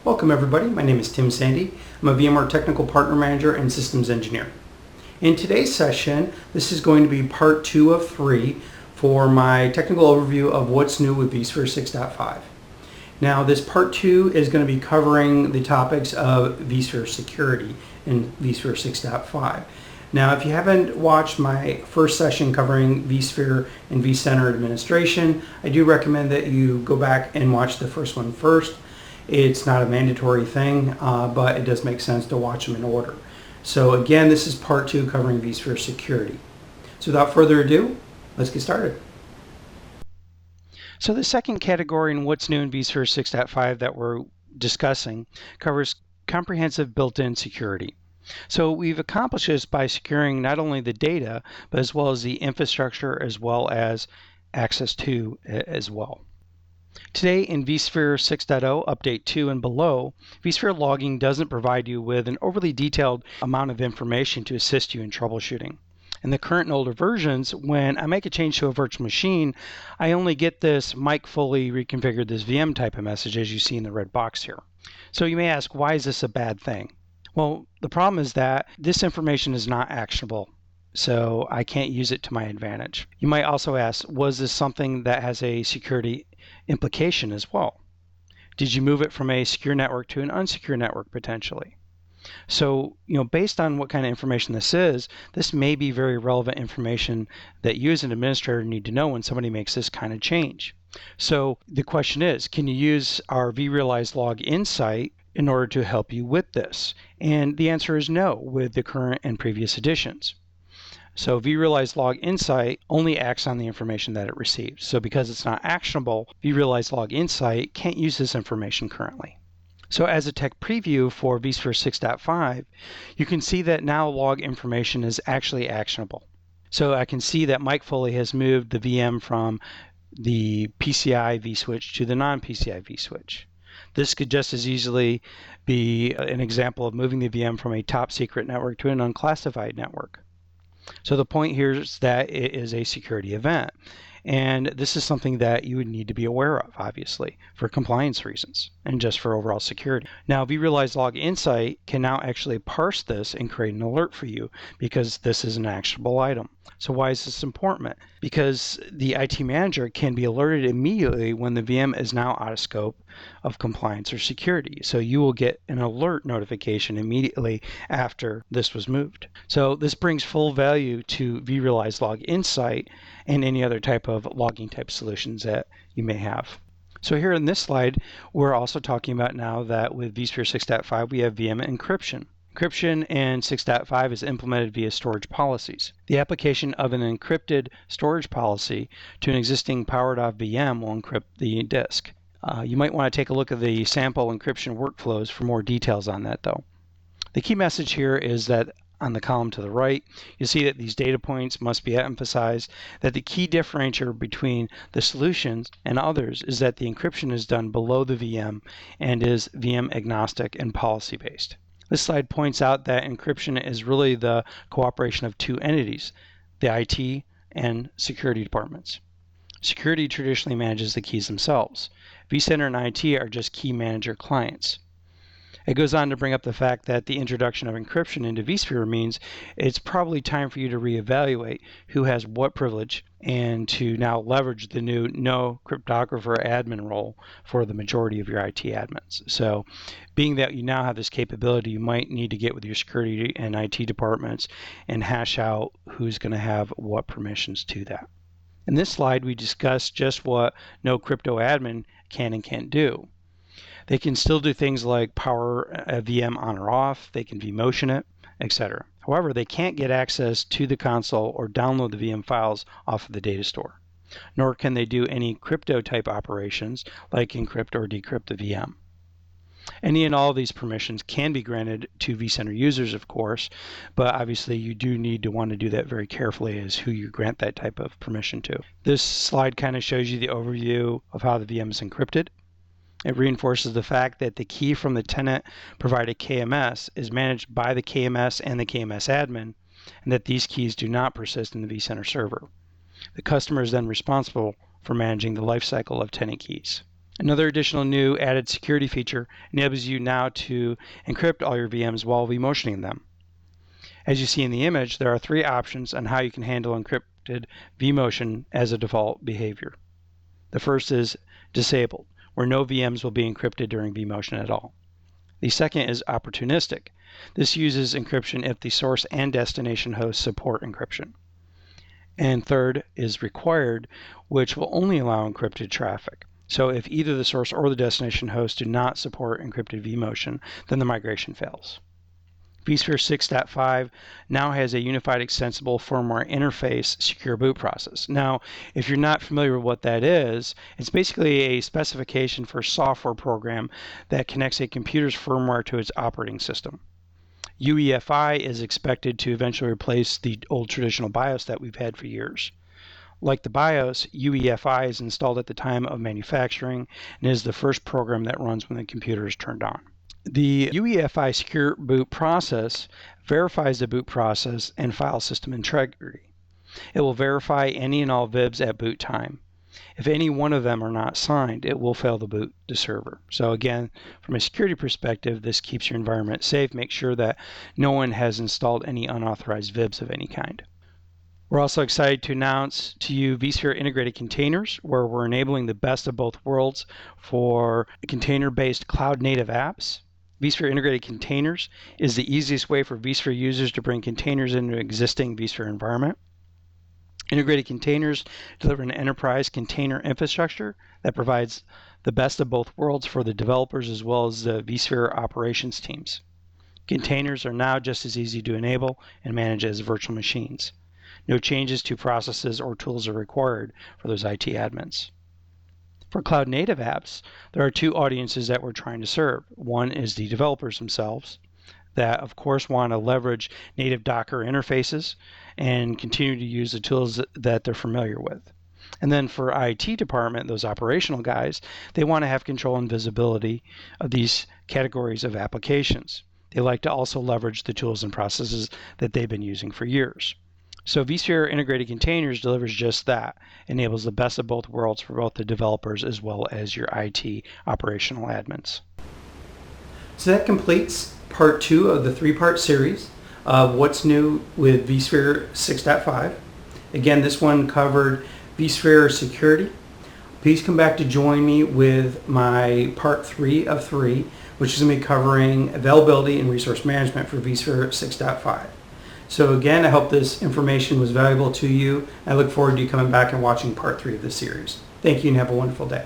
Welcome everybody, my name is Tim Sandy. I'm a VMware Technical Partner Manager and Systems Engineer. In today's session, this is going to be part 2 of 3 for my technical overview of what's new with vSphere 6.5. Now this part 2 is going to be covering the topics of vSphere security in vSphere 6.5. Now if you haven't watched my first session covering vSphere and vCenter administration, I do recommend that you go back and watch the first one first. It's not a mandatory thing, but it does make sense to watch them in order. So again, this is part 2 covering vSphere security. So without further ado, let's get started. So the second category in what's new in vSphere 6.5 that we're discussing covers comprehensive built-in security. So we've accomplished this by securing not only the data, but as well as the infrastructure as well as access to as well. Today in vSphere 6.0 Update 2 and below, vSphere logging doesn't provide you with an overly detailed amount of information to assist you in troubleshooting. In the current and older versions, when I make a change to a virtual machine, I only get this Mike fully reconfigured this VM type of message as you see in the red box here. So you may ask, why is this a bad thing? Well, the problem is that this information is not actionable, so I can't use it to my advantage. You might also ask, was this something that has a security implication as well? Did you move it from a secure network to an unsecure network potentially? So, based on what kind of information this may be very relevant information that you as an administrator need to know when somebody makes this kind of change. So the question is, can you use our vRealize Log Insight in order to help you with this? And the answer is no with the current and previous editions. So vRealize Log Insight only acts on the information that it receives. So because it's not actionable, vRealize Log Insight can't use this information currently. So as a tech preview for vSphere 6.5, you can see that now log information is actually actionable. So I can see that Mike Foley has moved the VM from the PCI vSwitch to the non-PCI vSwitch. This could just as easily be an example of moving the VM from a top secret network to an unclassified network. So the point here is that it is a security event. And this is something that you would need to be aware of, obviously, for compliance reasons and just for overall security. Now, vRealize Log Insight can now actually parse this and create an alert for you because this is an actionable item. So why is this important? Because the IT manager can be alerted immediately when the VM is now out of scope of compliance or security. So you will get an alert notification immediately after this was moved. So this brings full value to vRealize Log Insight and any other type of logging type solutions that you may have. So here in this slide, we're also talking about now that with vSphere 6.5, we have VM encryption. Encryption in 6.5 is implemented via storage policies. The application of an encrypted storage policy to an existing powered-off VM will encrypt the disk. You might want to take a look at the sample encryption workflows for more details on that, though. The key message here is that on the column to the right, you see that these data points must be emphasized, that the key differentiator between the solutions and others is that the encryption is done below the VM and is VM agnostic and policy based. This slide points out that encryption is really the cooperation of two entities, the IT and security departments. Security traditionally manages the keys themselves. vCenter and IT are just key manager clients. It goes on to bring up the fact that the introduction of encryption into vSphere means it's probably time for you to reevaluate who has what privilege and to now leverage the new no cryptographer admin role for the majority of your IT admins. So being that you now have this capability, you might need to get with your security and IT departments and hash out who's going to have what permissions to that. In this slide, we discussed just what no crypto admin can and can't do. They can still do things like power a VM on or off, they can vMotion it, etc. However, they can't get access to the console or download the VM files off of the data store. Nor can they do any crypto type operations like encrypt or decrypt the VM. Any and all of these permissions can be granted to vCenter users, of course, but obviously you do need to want to do that very carefully as who you grant that type of permission to. This slide kind of shows you the overview of how the VM is encrypted. It reinforces the fact that the key from the tenant provided KMS is managed by the KMS and the KMS admin, and that these keys do not persist in the vCenter server. The customer is then responsible for managing the lifecycle of tenant keys. Another additional new added security feature enables you now to encrypt all your VMs while vMotioning them. As you see in the image, there are 3 options on how you can handle encrypted vMotion as a default behavior. The first is disabled, where no VMs will be encrypted during vMotion at all. The second is opportunistic. This uses encryption if the source and destination hosts support encryption. And third is required, which will only allow encrypted traffic. So if either the source or the destination host do not support encrypted vMotion, then the migration fails. vSphere 6.5 now has a unified extensible firmware interface secure boot process. Now, if you're not familiar with what that is, it's basically a specification for a software program that connects a computer's firmware to its operating system. UEFI is expected to eventually replace the old traditional BIOS that we've had for years. Like the BIOS, UEFI is installed at the time of manufacturing and is the first program that runs when the computer is turned on. The UEFI secure boot process verifies the boot process and file system integrity. It will verify any and all VIBs at boot time. If any one of them are not signed, it will fail to boot the server. So again, from a security perspective, this keeps your environment safe. Make sure that no one has installed any unauthorized VIBs of any kind. We're also excited to announce to you vSphere Integrated Containers, where we're enabling the best of both worlds for container-based cloud-native apps. vSphere Integrated Containers is the easiest way for vSphere users to bring containers into an existing vSphere environment. Integrated Containers deliver an enterprise container infrastructure that provides the best of both worlds for the developers as well as the vSphere operations teams. Containers are now just as easy to enable and manage as virtual machines. No changes to processes or tools are required for those IT admins. For cloud-native apps, there are 2 audiences that we're trying to serve. One is the developers themselves that, of course, want to leverage native Docker interfaces and continue to use the tools that they're familiar with. And then for IT department, those operational guys, they want to have control and visibility of these categories of applications. They like to also leverage the tools and processes that they've been using for years. So vSphere Integrated Containers delivers just that, enables the best of both worlds for both the developers as well as your IT operational admins. So that completes part 2 of the 3-part series of what's new with vSphere 6.5. Again, this one covered vSphere security. Please come back to join me with my part 3 of 3, which is going to be covering availability and resource management for vSphere 6.5. So again, I hope this information was valuable to you. I look forward to you coming back and watching part 3 of this series. Thank you and have a wonderful day.